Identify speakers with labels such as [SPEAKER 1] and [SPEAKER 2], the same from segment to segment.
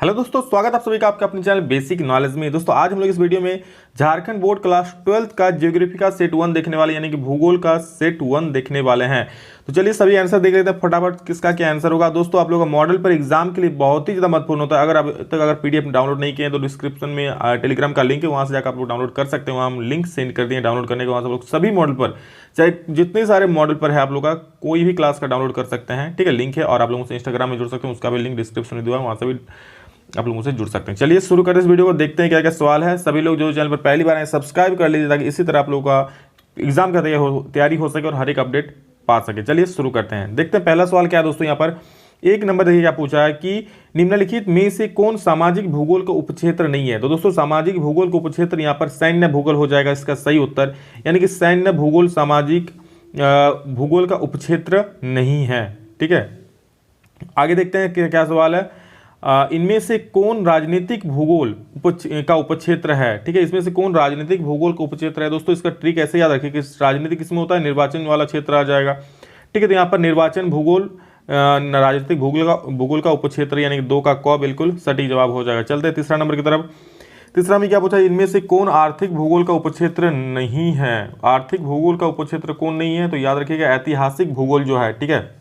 [SPEAKER 1] Hello दोस्तों, स्वागत आप सभी का आपके अपने चैनल बेसिक नॉलेज में। दोस्तों आज हम लोग इस वीडियो में झारखंड बोर्ड क्लास 12 का ज्योग्राफी का सेट 1 देखने वाले यानी कि भूगोल का सेट 1 देखने वाले हैं। तो चलिए सभी आंसर देख लेते हैं फटाफट, किसका क्या आंसर होगा। दोस्तों आप लोगों का मॉडल पर एग्जाम के लिए बहुत ही ज़्यादा महत्वपूर्ण होता है। अगर अब तक अगर पीडीएफ डाउनलोड नहीं किए तो डिस्क्रिप्शन में टेलीग्राम का लिंक है, वहाँ से जाकर आप लोग डाउनलोड कर सकते हैं। वहाँ हम लिंक सेंड कर दिए डाउनलोड करने के, वहाँ से लोग सभी मॉडल पर, चाहे जितने सारे मॉडल पर है आप लोग का कोई भी क्लास का डाउनलोड कर सकते हैं। ठीक है, लिंक है। और आप लोगों से इंस्टाग्राम में जुड़ सकते हैं, उसका भी लिंक डिस्क्रिप्शन में दिया है, वहाँ से भी आप लोगों से जुड़ सकते हैं। चलिए शुरू करें इस वीडियो को, देखते हैं क्या क्या सवाल है। सभी लोग जो चैनल पर पहली बार आए सब्सक्राइब कर लीजिए ताकि इसी तरह आप लोगों का एग्जाम का तैयारी हो सके और हर एक अपडेट पा सके। चलिए शुरू करते हैं, देखते हैं पहला सवाल क्या है। दोस्तों यहाँ पर एक नंबर देखिए क्या पूछा है कि निम्नलिखित में से कौन सामाजिक भूगोल का उपक्षेत्र नहीं है। तो दोस्तों सामाजिक भूगोल का उपक्षेत्र यहाँ पर सैन्य भूगोल हो जाएगा इसका सही उत्तर, यानी कि सैन्य भूगोल सामाजिक भूगोल का उपक्षेत्र नहीं है। ठीक है, आगे देखते हैं क्या सवाल है। इनमें से कौन राजनीतिक भूगोल का उपक्षेत्र है। ठीक है, इसमें से कौन राजनीतिक भूगोल का उपक्षेत्र है। दोस्तों इसका ट्रिक ऐसे याद रखिए कि राजनीतिक किसमें होता है, निर्वाचन वाला क्षेत्र आ जाएगा। ठीक है, तो यहाँ पर निर्वाचन भूगोल राजनीतिक भूगोल का उपक्षेत्र यानी कि 2 का क बिल्कुल सटीक जवाब हो जाएगा। चलते हैं तीसरा नंबर की तरफ। तीसरा में क्या पूछा, इनमें से कौन आर्थिक भूगोल का उपक्षेत्र नहीं है। आर्थिक भूगोल का उपक्षेत्र कौन नहीं है, तो याद रखिएगा ऐतिहासिक भूगोल जो है। ठीक है,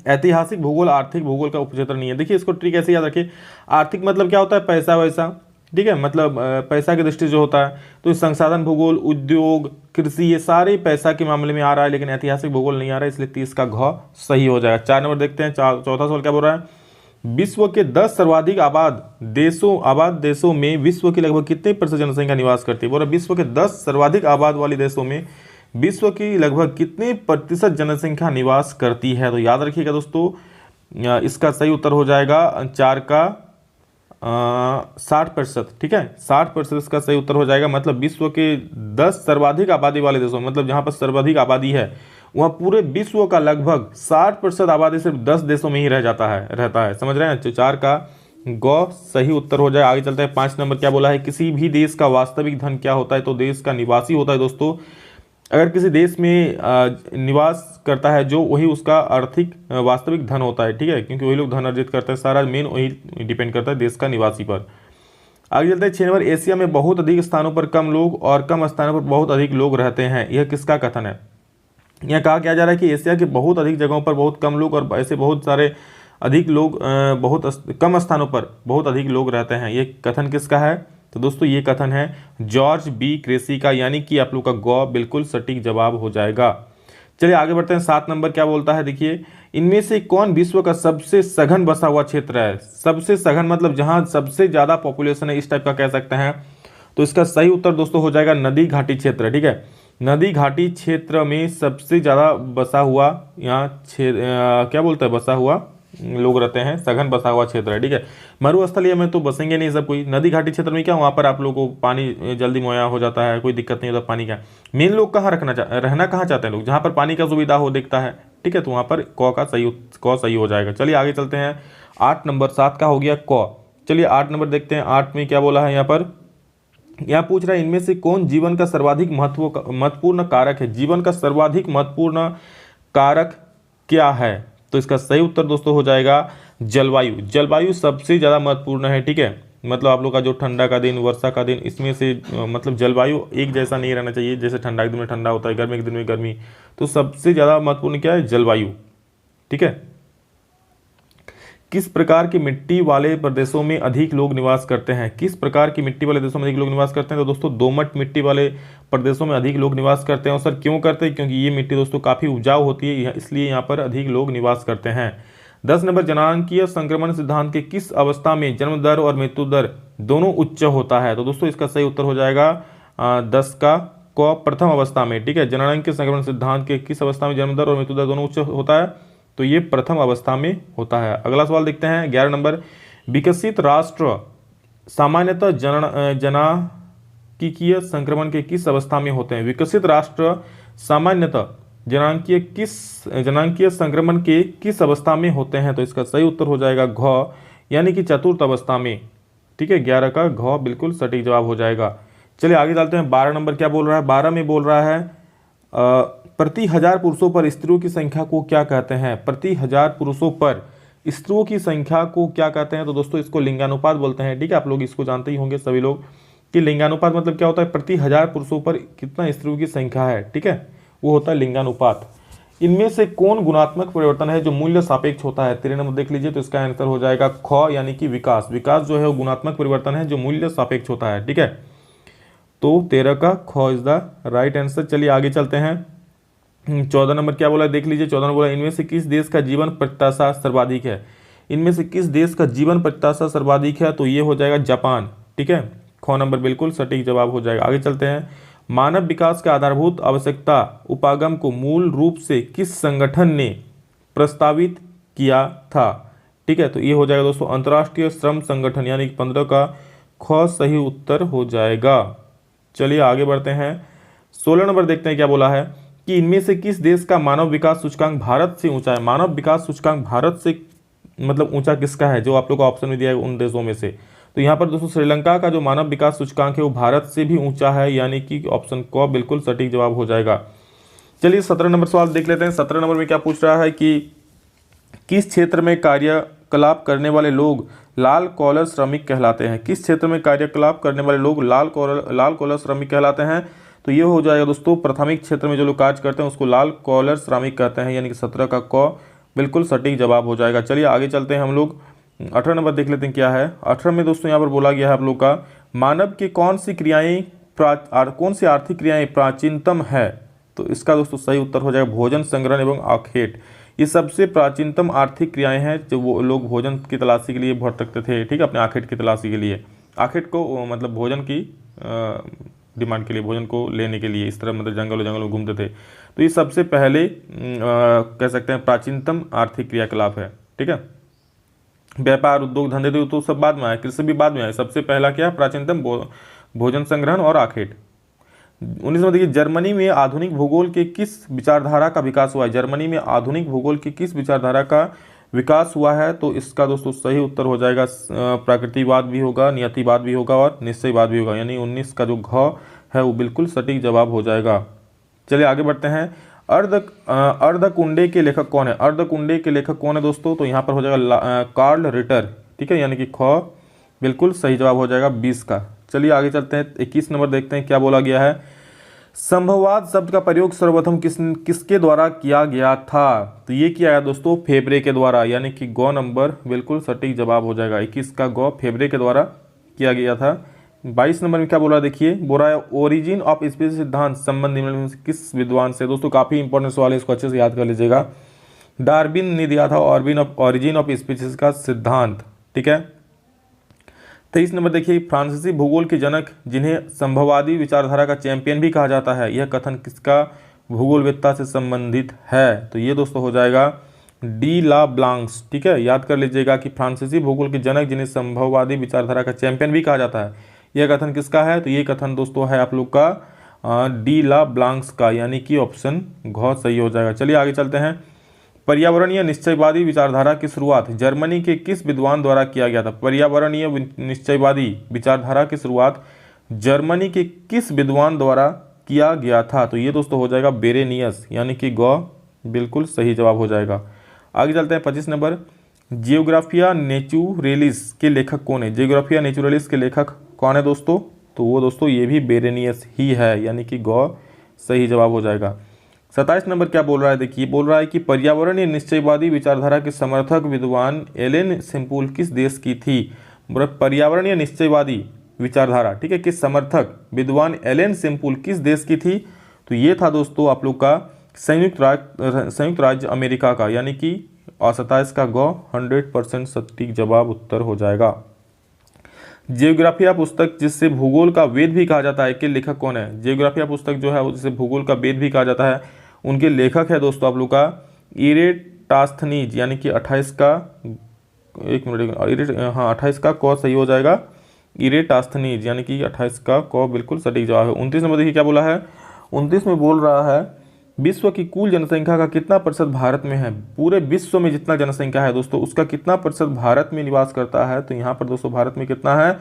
[SPEAKER 1] ऐतिहासिक भूगोल आर्थिक भूगोल का उपक्षेत्र नहीं है। देखिए इसको ट्रिक ऐसे याद रखिए, आर्थिक मतलब क्या होता है, पैसा वैसा। ठीक है, मतलब पैसा की दृष्टि जो होता है, तो इस संसाधन भूगोल, उद्योग, कृषि, ये सारे पैसा के मामले में आ रहा है, लेकिन ऐतिहासिक भूगोल नहीं आ रहा है, इसलिए 30 का घ सही हो जाएगा। 4 नंबर देखते हैं, चौथा सवाल क्या बोल रहा है। विश्व के 10 सर्वाधिक आबाद देशों में विश्व की लगभग कितने प्रतिशत जनसंख्या निवास करती है। बोल रहा विश्व के 10 सर्वाधिक आबाद वाले देशों में विश्व की लगभग कितने प्रतिशत जनसंख्या निवास करती है। तो याद रखिएगा दोस्तों इसका सही उत्तर हो जाएगा 4 का 60%। ठीक है, 60% इसका सही उत्तर हो जाएगा। मतलब विश्व के 10 सर्वाधिक आबादी वाले देशों, मतलब जहां पर सर्वाधिक आबादी है वहां पूरे विश्व का लगभग 60% आबादी सिर्फ 10 देशों में ही रहता है। समझ रहे हैं, 4 का गौ सही उत्तर हो जाए। आगे चलते हैं, 5 नंबर क्या बोला है, किसी भी देश का वास्तविक धन क्या होता है। तो देश का निवासी होता है। दोस्तों अगर किसी देश में निवास करता है जो, वही उसका आर्थिक वास्तविक धन होता है। ठीक है, क्योंकि वही लोग धन अर्जित करते हैं, सारा मेन वही डिपेंड करता है देश का निवासी पर। आगे चलते हैं 6 नंबर, एशिया में बहुत अधिक स्थानों पर कम लोग और कम स्थानों पर बहुत अधिक लोग रहते हैं, यह किसका कथन है। यह कहा क्या जा रहा है कि एशिया के बहुत अधिक जगहों पर बहुत कम लोग और ऐसे बहुत सारे अधिक लोग बहुत कम स्थानों पर बहुत अधिक लोग रहते हैं, ये कथन किसका है। तो दोस्तों ये कथन है जॉर्ज बी क्रेसी का, यानी कि आप लोग का गौ बिल्कुल सटीक जवाब हो जाएगा। चलिए आगे बढ़ते हैं, 7 नंबर क्या बोलता है। देखिए इनमें से कौन विश्व का सबसे सघन बसा हुआ क्षेत्र है। सबसे सघन मतलब जहां सबसे ज्यादा पॉपुलेशन है, इस टाइप का कह सकते हैं। तो इसका सही उत्तर दोस्तों हो जाएगा नदी घाटी क्षेत्र। ठीक है, नदी घाटी क्षेत्र में सबसे ज्यादा बसा हुआ यहाँ क्या बोलते हैं, बसा हुआ लोग रहते हैं, सघन बसा हुआ क्षेत्र है। ठीक है, मरुस्थलीय में तो बसेंगे नहीं सब कोई, नदी घाटी क्षेत्र में क्या वहाँ पर आप लोगों को पानी जल्दी मुहैया हो जाता है, कोई दिक्कत नहीं होता पानी का। मेन लोग कहाँ रहना कहाँ चाहते हैं लोग, जहाँ पर पानी का सुविधा हो दिखता है। ठीक है, तो वहाँ पर क सही हो जाएगा। चलिए आगे चलते हैं, 8 नंबर, 7 का हो गया क। चलिए 8 नंबर देखते हैं, 8 में क्या बोला है। यहाँ पूछ रहा है इनमें से कौन जीवन का सर्वाधिक महत्वपूर्ण कारक है। जीवन का सर्वाधिक महत्वपूर्ण कारक क्या है। तो इसका सही उत्तर दोस्तों हो जाएगा जलवायु। जलवायु सबसे ज़्यादा महत्वपूर्ण है। ठीक है, मतलब आप लोग का जो ठंडा का दिन, वर्षा का दिन, इसमें से मतलब जलवायु एक जैसा नहीं रहना चाहिए। जैसे ठंडा के दिन में ठंडा होता है, गर्मी के दिन में गर्मी, तो सबसे ज़्यादा महत्वपूर्ण क्या है, जलवायु। ठीक है, किस प्रकार की मिट्टी वाले प्रदेशों में अधिक लोग निवास करते हैं। किस प्रकार की मिट्टी वाले देशों में अधिक लोग निवास करते हैं। तो दोस्तों दोमट मिट्टी वाले प्रदेशों में अधिक लोग निवास करते हैं। और सर क्यों करते हैं, क्योंकि ये मिट्टी दोस्तों काफ़ी उपजाऊ होती है, इसलिए यहाँ पर अधिक लोग निवास करते हैं। 10 नंबर, जनांकीय संक्रमण सिद्धांत के किस अवस्था में जन्म दर और मृत्यु दर दोनों उच्च होता है। तो दोस्तों इसका सही उत्तर हो जाएगा 10 का क, प्रथम अवस्था में। ठीक है, जनांकीय संक्रमण सिद्धांत के किस अवस्था में जन्म दर और मृत्यु दर दोनों उच्च होता है। तो ये प्रथम अवस्था में होता है। अगला सवाल देखते हैं, 11 नंबर, विकसित राष्ट्र सामान्यतः जनांकीय संक्रमण के किस अवस्था में होते हैं। विकसित राष्ट्र सामान्यतः जनांकीय संक्रमण के किस अवस्था में होते हैं। तो इसका सही उत्तर हो जाएगा घ, यानी कि चतुर्थ अवस्था में। ठीक है, 11 का घ बिल्कुल सटीक जवाब हो जाएगा। चलिए आगे चलते हैं, 12 नंबर क्या बोल रहा है। 12 में बोल रहा है प्रति 1000 पुरुषों पर स्त्रियों की संख्या को क्या कहते हैं। प्रति 1000 पुरुषों पर स्तरों की संख्या को क्या कहते हैं? तो दोस्तों इसको लिंगानुपात बोलते हैं। ठीक है, आप लोग इसको जानते ही होंगे सभी लोग कि लिंगानुपात मतलब क्या होता है, प्रति 1000 पुरुषों पर कितना स्त्रियों की संख्या है। ठीक है, वो होता है लिंगानुपात। इनमें से कौन गुणात्मक परिवर्तन है जो मूल्य सापेक्ष होता है? 3 नंबर देख लीजिए, तो इसका आंसर हो जाएगा ख, यानी कि विकास। विकास जो है वो गुणात्मक परिवर्तन है जो मूल्य सापेक्ष होता है। ठीक है, तो 13 का ख इज द राइट आंसर। चलिए आगे चलते हैं। 14 नंबर क्या बोला देख लीजिए। 14 बोला इनमें से किस देश का जीवन प्रत्याशा सर्वाधिक है? इनमें से किस देश का जीवन प्रत्याशा सर्वाधिक है? तो ये हो जाएगा जापान। ठीक है, ख नंबर बिल्कुल सटीक जवाब हो जाएगा। आगे चलते हैं। मानव विकास का आधारभूत आवश्यकता उपागम को मूल रूप से किस संगठन ने प्रस्तावित किया था? ठीक है, तो ये हो जाएगा दोस्तों अंतर्राष्ट्रीय श्रम संगठन, यानी कि 15 का ख सही उत्तर हो जाएगा। चलिए आगे बढ़ते हैं। 16 नंबर देखते हैं क्या बोला है कि इनमें से किस देश का मानव विकास सूचकांक भारत से ऊंचा है? मानव विकास सूचकांक भारत से मतलब ऊंचा किसका है? जो आप लोग को ऑप्शन में दिया है उन देशों में से। तो यहाँ पर दोस्तों श्रीलंका का जो मानव विकास सूचकांक है वो भारत से भी ऊंचा है, यानी कि ऑप्शन क बिल्कुल सटीक जवाब हो जाएगा। चलिए 17 नंबर सवाल देख लेते हैं। 17 नंबर में क्या पूछ रहा है कि किस क्षेत्र में कार्यकलाप करने वाले लोग लाल कॉलर श्रमिक कहलाते हैं? किस क्षेत्र में कार्यकलाप करने वाले लोग लाल कॉलर श्रमिक कहलाते हैं? तो ये हो जाएगा दोस्तों प्राथमिक क्षेत्र में जो लोग कार्य करते हैं उसको लाल कॉलर श्रमिक कहते हैं, यानी कि 17 का क बिल्कुल सटीक जवाब हो जाएगा। चलिए आगे चलते हैं हम लोग। 18 नंबर देख लेते हैं क्या है। 18 में दोस्तों यहाँ पर बोला गया है आप लोग का मानव की कौन सी आर्थिक क्रियाएं प्राचीनतम है? तो इसका दोस्तों सही उत्तर हो जाएगा भोजन संग्रहण एवं आखेट। ये सबसे प्राचीनतम आर्थिक क्रियाएं हैं जो वो लोग भोजन की तलाशी के लिए भटकते थे। ठीक है, अपने आखेट की तलाशी के लिए, आखेट को मतलब भोजन की डिमांड के लिए, भोजन को लेने के लिए इस तरह मतलब जंगल में घूमते थे। तो ये सबसे पहले कह सकते हैं प्राचीनतम आर्थिक क्रियाकलाप है। ठीक है, व्यापार उद्योग धंधे तो सब बाद में आए, कृषि भी बाद में आए। सबसे पहला क्या प्राचीनतम भोजन संग्रहण और आखेट। 19 में देखिए जर्मनी में आधुनिक भूगोल के किस विचारधारा का विकास हुआ है? जर्मनी में आधुनिक भूगोल की किस विचारधारा का विकास हुआ है? तो इसका दोस्तों सही उत्तर हो जाएगा प्रकृतिवाद भी होगा, नियतिवाद भी होगा और निश्चयवाद भी होगा, यानी 19 का जो घ है वो बिल्कुल सटीक जवाब हो जाएगा। चलिए आगे बढ़ते हैं। अर्धकुंडे के लेखक कौन है? अर्धकुंडे के लेखक कौन है दोस्तों? तो यहाँ पर हो जाएगा कार्ल रिटर। ठीक है, यानी कि ख बिल्कुल सही जवाब हो जाएगा 20 का। चलिए आगे चलते हैं। 21 नंबर देखते हैं क्या बोला गया है। संभववाद शब्द का प्रयोग सर्वप्रथम किसके द्वारा किया गया था? तो ये किया गया दोस्तों फेब्रे के द्वारा, यानी कि गौ नंबर बिल्कुल सटीक जवाब हो जाएगा। 21 का गौ फेब्रे के द्वारा किया गया था। 22 नंबर में क्या बोला देखिए, बोल रहा है ओरिजिन ऑफ स्पीसीज सिद्धांत संबंध निम्नलिखित में से किस विद्वान से? दोस्तों काफी इंपॉर्टेंट सवाल है, इसको अच्छे से याद कर लीजिएगा। डार्विन ने दिया था ओरिजिन ऑफ स्पीसीज का सिद्धांत। ठीक है, 23 नंबर देखिए फ्रांसीसी भूगोल के जनक जिन्हें संभववादी विचारधारा का चैंपियन भी कहा जाता है, यह कथन किसका भूगोलवेत्ता से संबंधित है? तो ये दोस्तों हो जाएगा डी ला ब्लांक्स। ठीक है, याद कर लीजिएगा कि फ्रांसीसी भूगोल के जनक जिन्हें संभववादी विचारधारा का चैंपियन भी कहा जाता है, यह कथन किसका है? तो ये कथन दोस्तों है आप लोग का डी ला ब्लांक्स का, यानी कि ऑप्शन घ सही हो जाएगा। चलिए आगे चलते हैं। पर्यावरणीय निश्चयवादी विचारधारा की शुरुआत जर्मनी के किस विद्वान द्वारा किया गया था? पर्यावरणीय निश्चयवादी विचारधारा की शुरुआत जर्मनी के किस विद्वान द्वारा किया गया था? तो ये दोस्तों हो जाएगा बेरेनियस, यानी कि ग बिल्कुल सही जवाब हो जाएगा। आगे चलते हैं। 25 नंबर जियोग्राफिया नेचुरेलिस के लेखक कौन है? जियोग्राफिया नेचुरेलिस के लेखक कौन है दोस्तों? तो वो दोस्तों ये भी बेरेनियस ही है, यानी कि ग सही जवाब हो जाएगा। 27 नंबर क्या बोल रहा है देखिए, बोल रहा है कि पर्यावरणीय निश्चयवादी विचारधारा के समर्थक विद्वान एलेन सिम्पुल किस देश की थी? पर्यावरणीय निश्चयवादी विचारधारा ठीक है किस समर्थक विद्वान एलेन सिम्पुल किस देश की थी? तो ये था दोस्तों आप लोग का संयुक्त राज्य अमेरिका का, यानी कि 27 का ग 100% सटीक जवाब उत्तर हो जाएगा। जियोग्राफिया पुस्तक जिससे भूगोल का वेद भी कहा जाता है के लेखक कौन है? जियोग्राफिया पुस्तक जो है जिसे भूगोल का वेद भी कहा जाता है, उनके लेखक है दोस्तों आप लोग का इरेटास्थनीज, यानी कि 28 का 28 का क सही हो जाएगा। इरेटास्थनीज यानी कि 28 का क बिल्कुल सटीक जवाब है। 29 नंबर देखिए क्या बोला है, 29 में बोल रहा है विश्व की कुल जनसंख्या का कितना प्रतिशत भारत में है? पूरे विश्व में जितना जनसंख्या है दोस्तों उसका कितना प्रतिशत भारत में निवास करता है? तो यहाँ पर दोस्तों भारत में कितना है?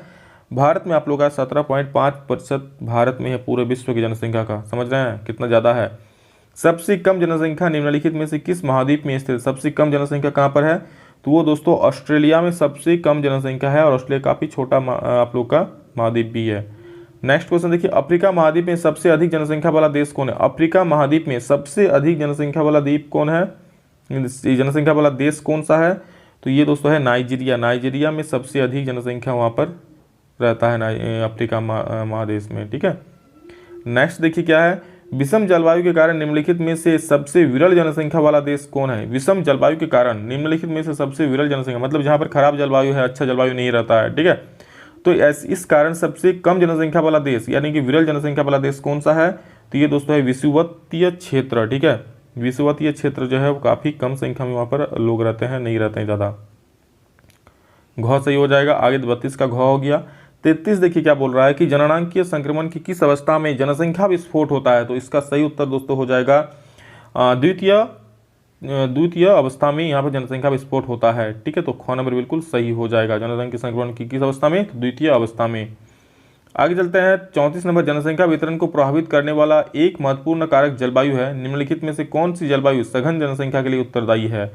[SPEAKER 1] भारत में आप लोग का 17.5% भारत में है पूरे विश्व की जनसंख्या का। समझ रहे हैं कितना ज़्यादा है। सबसे कम जनसंख्या निम्नलिखित में से किस महाद्वीप में स्थित? सबसे कम जनसंख्या कहाँ पर है? तो वो दोस्तों ऑस्ट्रेलिया में सबसे कम जनसंख्या है और ऑस्ट्रेलिया काफ़ी छोटा आप लोग का महाद्वीप भी है। नेक्स्ट क्वेश्चन देखिए, अफ्रीका महाद्वीप में सबसे अधिक जनसंख्या वाला देश कौन है? अफ्रीका महाद्वीप में सबसे अधिक जनसंख्या वाला द्वीप कौन है, जनसंख्या वाला देश कौन सा है? तो ये दोस्तों है नाइजीरिया। नाइजीरिया में सबसे अधिक जनसंख्या वहाँ पर रहता है अफ्रीका महादेश में, ठीक है। नेक्स्ट देखिए क्या है, विषम जलवायु के कारण निम्नलिखित में से सबसे विरल जनसंख्या वाला देश कौन है? विषम जलवायु के कारण निम्नलिखित में से सबसे विरल जनसंख्या, मतलब जहाँ पर खराब जलवायु है, अच्छा जलवायु नहीं रहता है, ठीक है। तो इस कारण सबसे कम जनसंख्या वाला देश यानी कि विरल जनसंख्या वाला देश कौन सा है? तो ये दोस्तों है विषुवतीय क्षेत्र, ठीक है। विषुवतीय क्षेत्र जो है वो काफ़ी कम संख्या में वहाँ पर लोग रहते हैं, नहीं रहते हैं ज़्यादा। घ सही हो जाएगा। आगे 32 का घ हो गया। 33 देखिए क्या बोल रहा है कि जननांकीय संक्रमण की किस अवस्था में जनसंख्या विस्फोट होता है? तो इसका सही उत्तर दोस्तों हो जाएगा द्वितीय अवस्था में यहाँ पर जनसंख्या विस्फोट होता है, ठीक है। तो ख नंबर बिल्कुल सही हो जाएगा। जननांकीय संक्रमण की किस अवस्था में? तो द्वितीय अवस्था में। आगे चलते हैं 34 नंबर, जनसंख्या वितरण को प्रभावित करने वाला एक महत्वपूर्ण कारक जलवायु है, निम्नलिखित में से कौन सी जलवायु सघन जनसंख्या के लिए उत्तरदायी है?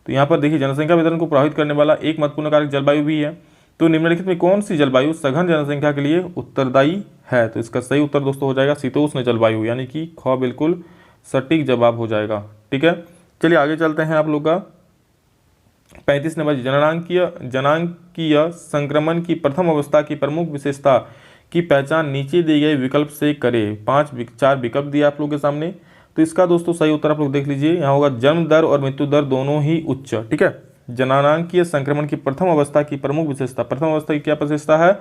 [SPEAKER 1] तो यहाँ पर देखिए जनसंख्या वितरण को प्रभावित करने वाला एक महत्वपूर्ण कारक जलवायु भी है, तो निम्नलिखित में कौन सी जलवायु सघन जनसंख्या के लिए उत्तरदायी है? तो इसका सही उत्तर दोस्तों हो जाएगा शीतोष्ण जलवायु, यानी कि ख बिल्कुल सटीक जवाब हो जाएगा, ठीक है। चलिए आगे चलते हैं आप लोग का 35 नंबर, जनांकीय संक्रमण की प्रथम अवस्था की प्रमुख विशेषता की पहचान नीचे दिए गए विकल्प से करें। 4 विकल्प दिए आप लोग के सामने, तो इसका दोस्तों सही उत्तर आप लोग देख लीजिए। यहाँ होगा जन्म दर और मृत्यु दर दोनों ही उच्च, ठीक है। जननांकीय संक्रमण की प्रथम अवस्था की प्रमुख विशेषता, प्रथम अवस्था की क्या विशेषता है?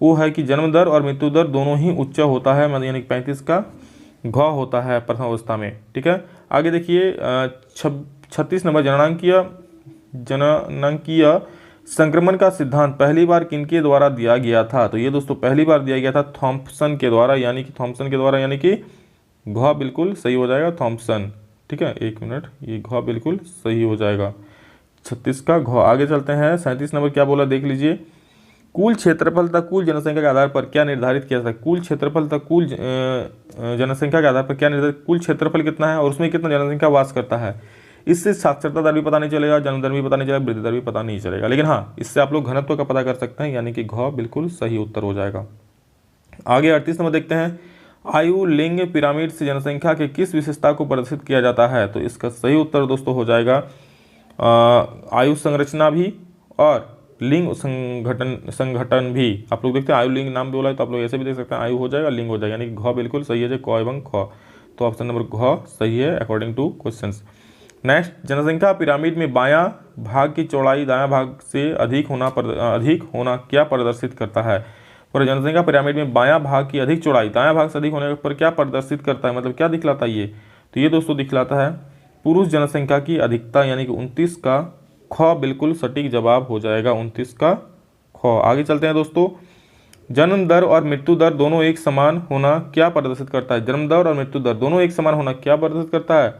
[SPEAKER 1] वो है कि जन्म दर और मृत्यु दर दोनों ही उच्च होता है, मतलब यानी 35 का घ होता है प्रथम अवस्था में, ठीक है। आगे देखिए 36 नंबर, जननांकीय संक्रमण का सिद्धांत पहली बार किनके द्वारा दिया गया था? तो ये दोस्तों पहली बार दिया गया था थॉम्पसन के द्वारा, यानी कि घ बिल्कुल सही हो जाएगा थॉम्पसन, ठीक है। एक मिनट, ये घ बिल्कुल सही हो जाएगा 36 का घ। आगे चलते हैं 37 नंबर, क्या बोला देख लीजिए, कुल क्षेत्रफल तक कुल जनसंख्या के आधार पर क्या निर्धारित किया जाता है? कुल क्षेत्रफल तक कुल जनसंख्या के आधार पर क्या निर्धारित, कुल क्षेत्रफल कितना है और उसमें कितना जनसंख्या वास करता है? इससे साक्षरता दर भी पता नहीं चलेगा, जन्म दर भी पता नहीं चलेगा, वृद्धि दर भी पता नहीं चलेगा, लेकिन हाँ इससे आप लोग घनत्व का पता कर सकते हैं, यानी कि घ बिल्कुल सही उत्तर हो जाएगा। आगे 38 नंबर देखते हैं, आयु लिंग पिरामिड से जनसंख्या के किस विशेषता को प्रदर्शित किया जाता है? तो इसका सही उत्तर दोस्तों हो जाएगा आयु संरचना भी और लिंग संगठन भी। आप लोग देखते हैं आयु लिंग नाम बोला है, तो आप लोग ऐसे भी देख सकते हैं, आयु हो जाएगा, लिंग हो जाएगा, यानी कि घ बिल्कुल सही है, क एवं ख। तो ऑप्शन नंबर घ सही है अकॉर्डिंग टू क्वेश्चंस। नेक्स्ट, जनसंख्या पिरामिड में बायां भाग की चौड़ाई दायां भाग से अधिक होना क्या प्रदर्शित करता है? और जनसंख्या पिरामिड में बायां भाग की अधिक चौड़ाई दायां भाग से अधिक होने पर क्या प्रदर्शित करता है, मतलब क्या दिखलाता है ये? तो ये दोस्तों दिखलाता है पुरुष जनसंख्या की अधिकता, यानी कि 29 का ख बिल्कुल सटीक जवाब हो जाएगा 29 का ख। आगे चलते हैं दोस्तों, जन्म दर और मृत्यु दर दोनों एक समान होना क्या प्रदर्शित करता है? जन्म दर और मृत्यु दर दोनों एक समान होना क्या प्रदर्शित करता है?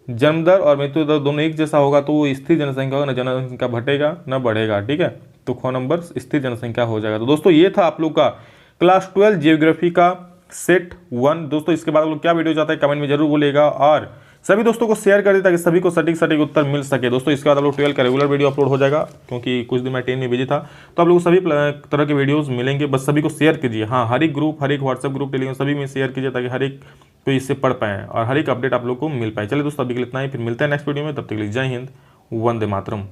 [SPEAKER 1] जन्म दर और मृत्यु दर दोनों एक जैसा होगा तो वो स्थिर जनसंख्या होगा, न जनसंख्या घटेगा न बढ़ेगा, ठीक है। तो ख नंबर स्थिर जनसंख्या हो जाएगा। तो दोस्तों ये था आप लोग का क्लास 12 जियोग्राफी का सेट 1। दोस्तों इसके बाद आप लोग क्या वीडियो चाहते हैं कमेंट में जरूर बोलिएगा और सभी दोस्तों को शेयर कर दें ताकि सभी को सटीक उत्तर मिल सके। दोस्तों इसके बाद आप लोग 12 का रेगुलर वीडियो अपलोड हो जाएगा, क्योंकि कुछ दिन मैं 10 में बिजी था, तो आप लोग को सभी तरह के वीडियोस मिलेंगे। बस सभी को शेयर कीजिए, हाँ हर एक ग्रुप, हर एक व्हाट्सएप ग्रुप, टेलीग्राम सभी में शेयर कीजिए ताकि हर एक कोई इससे पढ़ पाए और हर एक अपडेट आप लोग को मिल पाए। चलिए दोस्तों अभी के लिए इतना ही, फिर मिलते हैं नेक्स्ट वीडियो में, तब तक के लिए जय हिंद, वंदे मातरम।